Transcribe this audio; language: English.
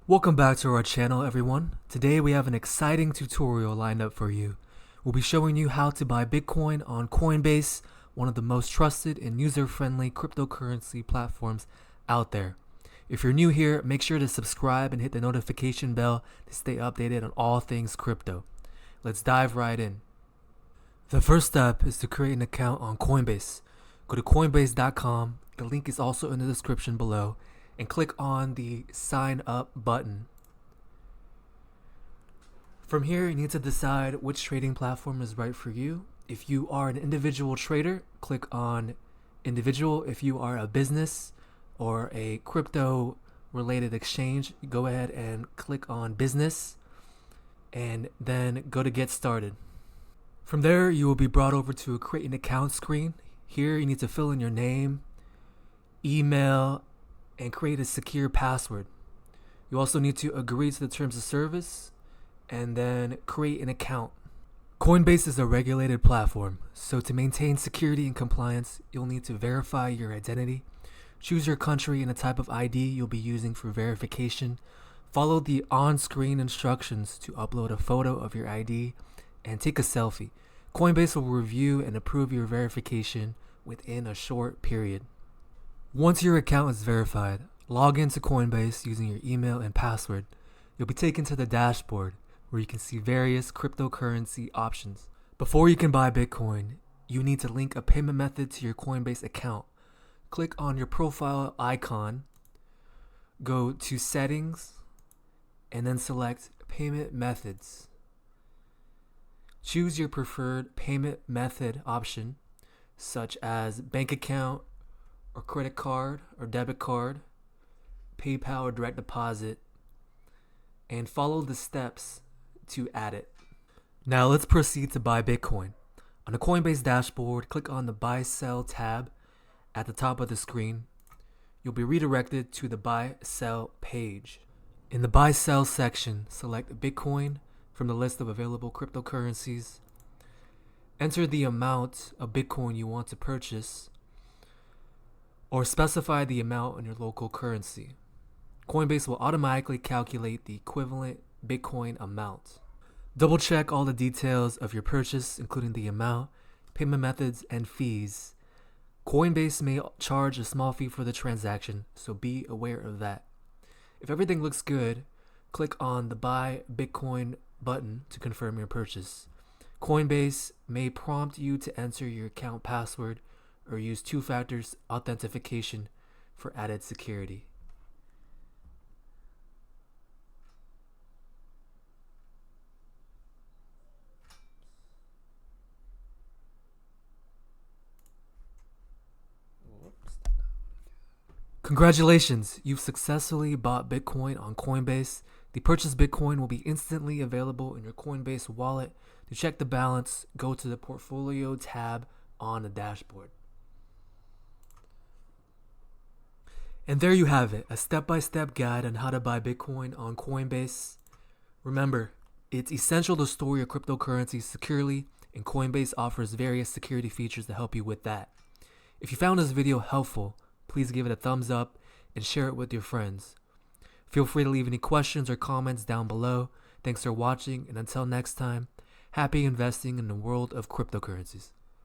Welcome back to our channel, everyone. Today we have an exciting tutorial lined up for you. We'll be showing you how to buy Bitcoin on Coinbase, one of the most trusted and user-friendly cryptocurrency platforms out there. If you're new here, make sure to subscribe and hit the notification bell to stay updated on all things crypto. Let's dive right in. The first step is to create an account on Coinbase. Go to coinbase.com. The link is also in the description below, and click on the sign up button. From here, you need to decide which trading platform is right for you. If you are an individual trader, click on individual. If you are a business or a crypto related exchange, go ahead and click on business and then go to get started. From there, you will be brought over to a create an account screen. Here, you need to fill in your name, email, and create a secure password. You also need to agree to the terms of service and then create an account. Coinbase is a regulated platform, so to maintain security and compliance, you'll need to verify your identity. Choose your country and the type of ID you'll be using for verification. Follow the on-screen instructions to upload a photo of your ID and take a selfie. Coinbase will review and approve your verification within a short period. Once your account is verified, log into Coinbase using your email and password. You'll be taken to the dashboard where you can see various cryptocurrency options. Before you can buy Bitcoin, you need to link a payment method to your Coinbase account. Click on your profile icon, go to settings, and then select payment methods. Choose your preferred payment method option, such as bank account, or credit card or debit card, PayPal or direct deposit, and follow the steps to add it. Now let's proceed to buy Bitcoin. On the Coinbase dashboard, click on the Buy Sell tab at the top of the screen. You'll be redirected to the Buy Sell page. In the Buy Sell section, select Bitcoin from the list of available cryptocurrencies. Enter the amount of Bitcoin you want to purchase, or specify the amount in your local currency. Coinbase will automatically calculate the equivalent Bitcoin amount. Double check all the details of your purchase, including the amount, payment methods, and fees. Coinbase may charge a small fee for the transaction, so be aware of that. If everything looks good, click on the Buy Bitcoin button to confirm your purchase. Coinbase may prompt you to enter your account password or use two-factor authentication for added security. Congratulations, you've successfully bought Bitcoin on Coinbase. The purchased Bitcoin will be instantly available in your Coinbase wallet. To check the balance, go to the Portfolio tab on the dashboard. And there you have it, a step-by-step guide on how to buy Bitcoin on Coinbase. Remember, it's essential to store your cryptocurrency securely, and Coinbase offers various security features to help you with that. If you found this video helpful, please give it a thumbs up and share it with your friends. Feel free to leave any questions or comments down below. Thanks for watching, and until next time, happy investing in the world of cryptocurrencies.